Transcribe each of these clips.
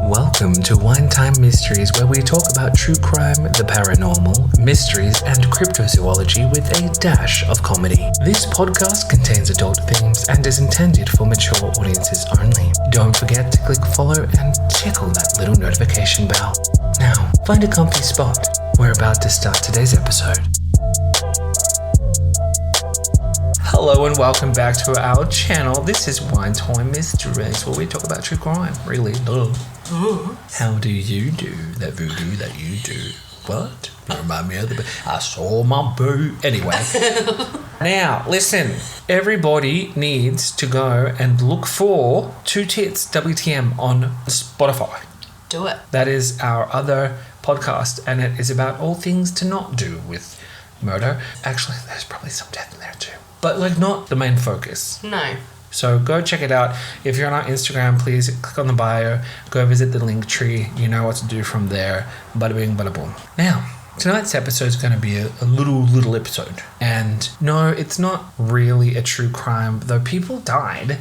Welcome to Wine Time Mysteries, where we talk about true crime, the paranormal, mysteries, and cryptozoology with a dash of comedy. This podcast contains adult themes and is intended for mature audiences only. Don't forget to click follow and tickle that little notification bell. Now, find a comfy spot. We're about to start today's episode. Hello and welcome back to our channel. This is Wine Time Mysteries, where we talk about true crime. Really? How do you do that voodoo that you do? What? You remind me of I saw my boo. Anyway. Now, listen. Everybody needs to go and look for Two Tits WTM on Spotify. Do it. That is our other podcast, and it is about all things to not do with murder. Actually, there's probably some death in there too. But not the main focus. No. So go check it out. If you're on our Instagram, please click on the bio. Go visit the link tree. You know what to do from there. Bada bing, bada boom. Now, tonight's episode is going to be a little episode. And no, it's not really a true crime, though people died.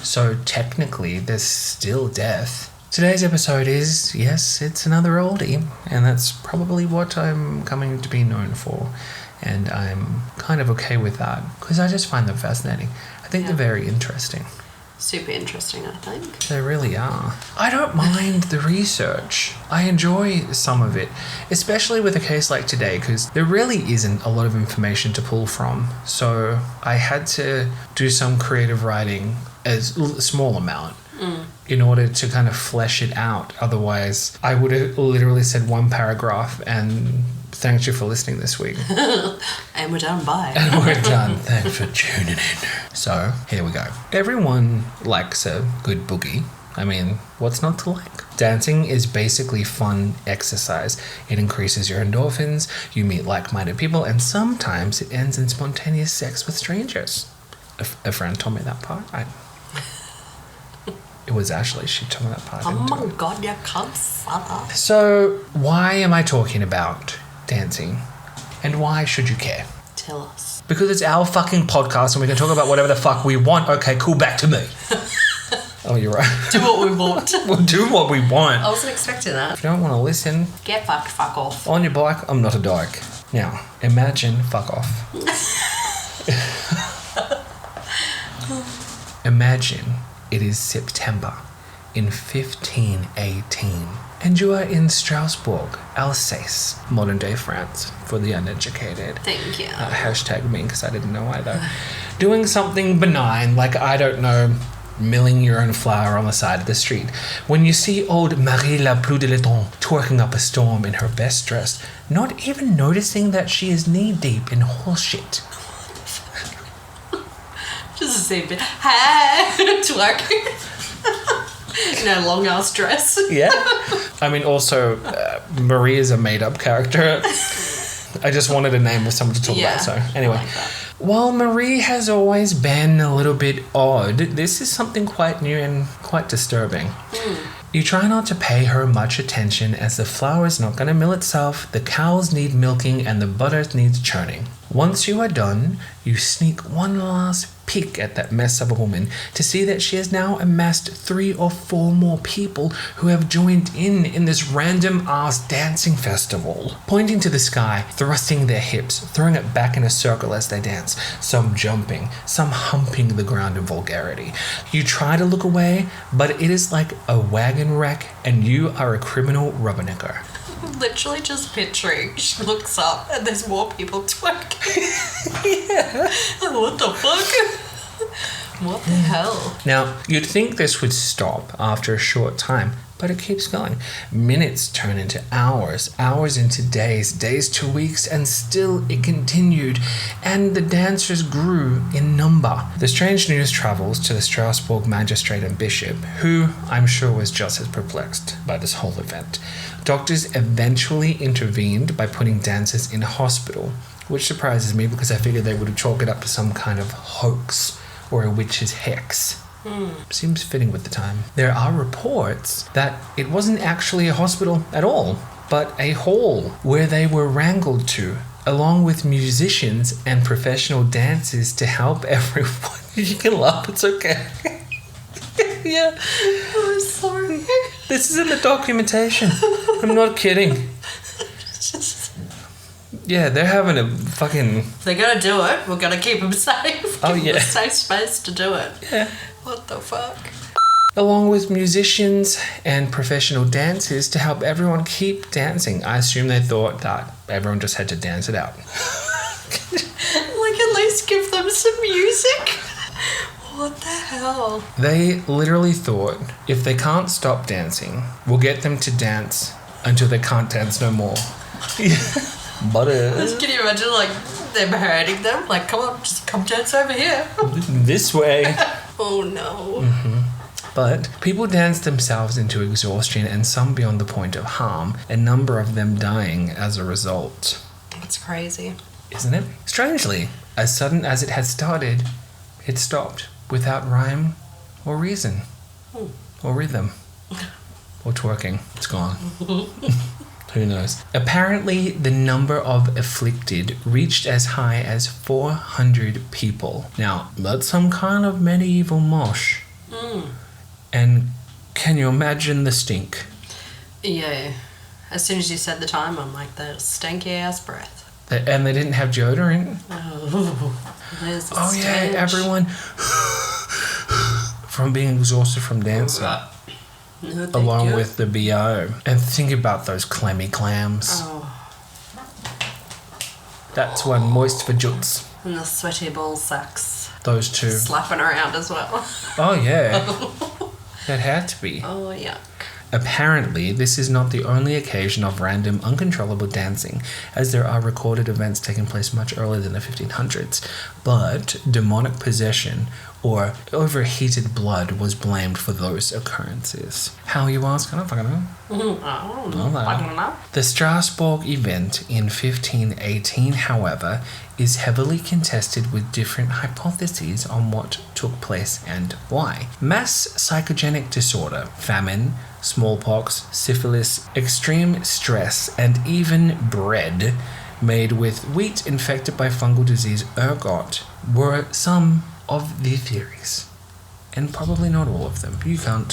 So technically, there's still death. Today's episode is, yes, it's another oldie. And that's probably what I'm coming to be known for. And I'm kind of okay with that because I just find them fascinating. I think they're very interesting. Super interesting, I think. They really are. I don't mind the research. I enjoy some of it, especially with a case like today, because there really isn't a lot of information to pull from. So I had to do some creative writing, a small amount, in order to kind of flesh it out. Otherwise, I would have literally said one paragraph and thanks you for listening this week. And we're done, bye. And we're done. Thanks for tuning in. So, here we go. Everyone likes a good boogie. I mean, what's not to like? Dancing is basically fun exercise. It increases your endorphins, you meet like-minded people, and sometimes it ends in spontaneous sex with strangers. A friend told me that part. It was Ashley. She told me that part. Oh my God, you can't suck. So, why am I talking about dancing? And why should you care? Tell us. Because it's our fucking podcast and we can talk about whatever the fuck we want. Okay, cool, back to me. Oh, you're right. Do what we want. We'll do what we want. I wasn't expecting that. If you don't want to listen... Get fucked, fuck off. On your bike, I'm not a dyke. Now, imagine... Fuck off. Imagine it is September in 1518. And you are in Strasbourg, Alsace, modern-day France, for the uneducated. Thank you. Hashtag me, because I didn't know either. Doing something benign, like, I don't know, milling your own flour on the side of the street. When you see old Marie la plus dilettante twerking up a storm in her best dress, not even noticing that she is knee-deep in horseshit. Just the same bit. Hey, twerking. In a long ass dress. Yeah. I mean, also, Marie is a made-up character. I just wanted a name of someone to talk about, so anyway. I like that. While Marie has always been a little bit odd, this is something quite new and quite disturbing. You try not to pay her much attention as the flour is not going to mill itself, the cows need milking, and the butter needs churning. Once you are done, you sneak one last peek at that mess of a woman to see that she has now amassed 3 or 4 more people who have joined in this random-ass dancing festival. Pointing to the sky, thrusting their hips, throwing it back in a circle as they dance, some jumping, some humping the ground in vulgarity. You try to look away, but it is like a wagon wreck and you are a criminal rubbernecker. Literally just picturing. She looks up and there's more people twerking. Yeah. What the fuck? What the hell? Now, you'd think this would stop after a short time, but it keeps going. Minutes turn into hours, hours into days, days to weeks, and still it continued, and the dancers grew in number. The strange news travels to the Strasbourg magistrate and bishop, who I'm sure was just as perplexed by this whole event. Doctors eventually intervened by putting dancers in hospital, which surprises me because I figured they would have chalked it up to some kind of hoax or a witch's hex. Seems fitting with the time. There are reports that it wasn't actually a hospital at all, but a hall where they were wrangled to, along with musicians and professional dancers to help everyone. You can laugh, it's okay. Yeah. I'm sorry. This is in the documentation. I'm not kidding. Yeah, they're having a fucking... They're gonna do it. We're gonna keep them safe. Oh, Give yeah. them a safe space to do it. Yeah. What the fuck? Along with musicians and professional dancers to help everyone keep dancing. I assume they thought that everyone just had to dance it out. Like, at least give them some music. What the hell? They literally thought, if they can't stop dancing, we'll get them to dance until they can't dance no more. But Can you imagine, like, them hurting them? Like, come on, just come dance over here. this way. Oh, no. But people danced themselves into exhaustion and some beyond the point of harm, a number of them dying as a result. That's crazy. Isn't it? Strangely, as sudden as it had started, it stopped without rhyme or reason or rhythm or twerking. It's gone. Who knows? Apparently, the number of afflicted reached as high as 400 people. Now, that's some kind of medieval mosh. And can you imagine the stink? Yeah. As soon as you said the time, I'm like, the stanky ass breath. And they didn't have deodorant. Oh, there's the Oh yeah, stench. everyone from being exhausted from dancing, No, thank along you. with the BO. And think about those clammy clams. Oh, That's one moist for juts. and the sweaty ball sacks. Those two. Slapping around as well. Oh yeah, that had to be. Oh, yuck. Apparently, this is not the only occasion of random, uncontrollable dancing, as there are recorded events taking place much earlier than the 1500s. But demonic possession or overheated blood was blamed for those occurrences. How, you ask? I don't fucking know. I don't know. No. I don't know. The Strasbourg event in 1518, however, is heavily contested with different hypotheses on what took place and why. Mass psychogenic disorder, famine, smallpox, syphilis, extreme stress, and even bread made with wheat infected by fungal disease ergot were some of the theories. And probably not all of them. You can't.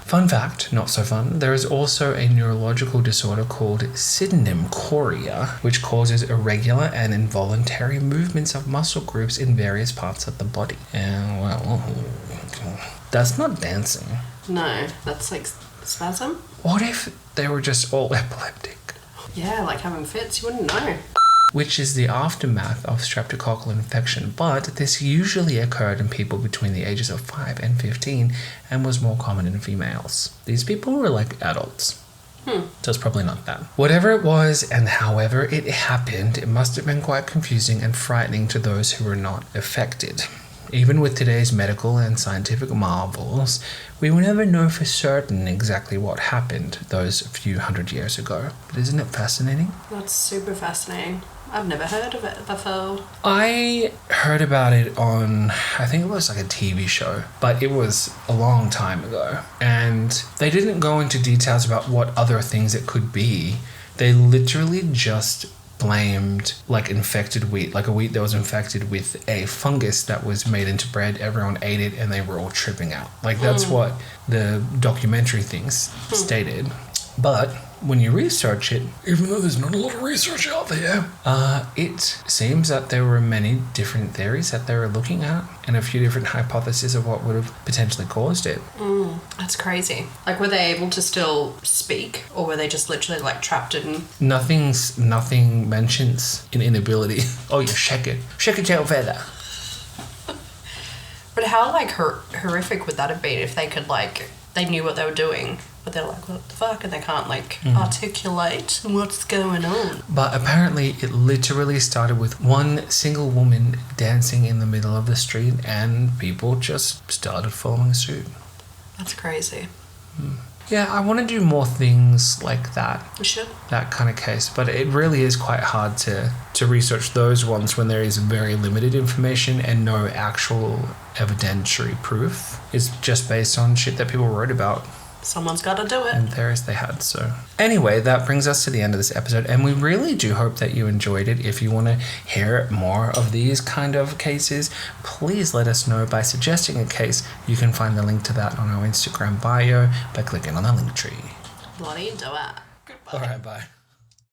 Fun fact, not so fun, there is also a neurological disorder called synonym chorea, which causes irregular and involuntary movements of muscle groups in various parts of the body. And well, that's not dancing. No, that's like spasm. What if they were just all epileptic? Yeah, like having fits. You wouldn't know. Which is the aftermath of streptococcal infection, but this usually occurred in people between the ages of 5 and 15 and was more common in females. These people were like adults. So it's probably not that. Whatever it was and however it happened, it must have been quite confusing and frightening to those who were not affected. Even with today's medical and scientific marvels, we will never know for certain exactly what happened those few hundred years ago. But isn't it fascinating? That's super fascinating. I've never heard of it before. I heard about it on, I think it was like a TV show, but it was a long time ago. And they didn't go into details about what other things it could be. They literally just blamed like infected wheat, like a wheat that was infected with a fungus that was made into bread. Everyone ate it and they were all tripping out. Like that's what the documentary things stated. But when you research it, even though there's not a lot of research out there, it seems that there were many different theories that they were looking at and a few different hypotheses of what would have potentially caused it. That's crazy. Like, were they able to still speak, or were they just literally like trapped in? Nothing mentions an inability. Oh, you shake it tail feather. But how like horrific would that have been if they could like they knew what they were doing, but they're like, what the fuck, and they can't like articulate what's going on. But apparently it literally started with one single woman dancing in the middle of the street and people just started following suit. That's crazy. Yeah, I want to do more things like that. We should. That kind of case, but it really is quite hard to research those ones when there is very limited information and no actual evidentiary proof. It's just based on shit that people wrote about. Someone's got to do it. And there's they had. So anyway, that brings us to the end of this episode, and we really do hope that you enjoyed it. If you want to hear more of these kind of cases, please let us know by suggesting a case. You can find the link to that on our Instagram bio by clicking on the link tree. Bloody do it. Goodbye. All right, bye.